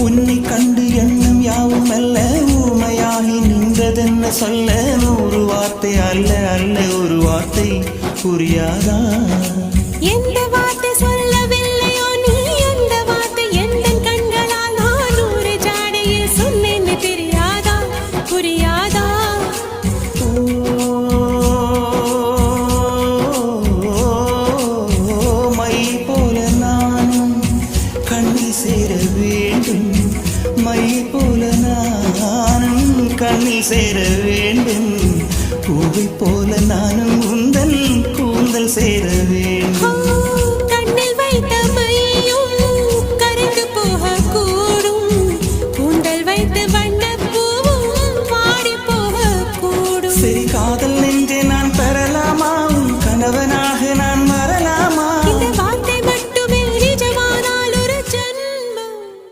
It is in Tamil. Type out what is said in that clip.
உன்னை கண்டு எண்ணம் யாவும் அல்ல ஊமையாகி நின்றதென்ன சொல்ல 100 வார்த்தை அல்ல அல்ல ஒரு வார்த்தை புரியாதா எந்த வார்த்தை சொல்லவில்லையோ நீ அந்த வார்த்தை எந்த கண்களால் நான் 100 ஜாடையில் சொன்னேன்னு தெரியாதா புரியாதா மை போல நானும் கண்ணில் சேர வேண்டும் மை போல நானும் கண்ணில் சேர வேண்டும் பூவை போல நானும் உந்த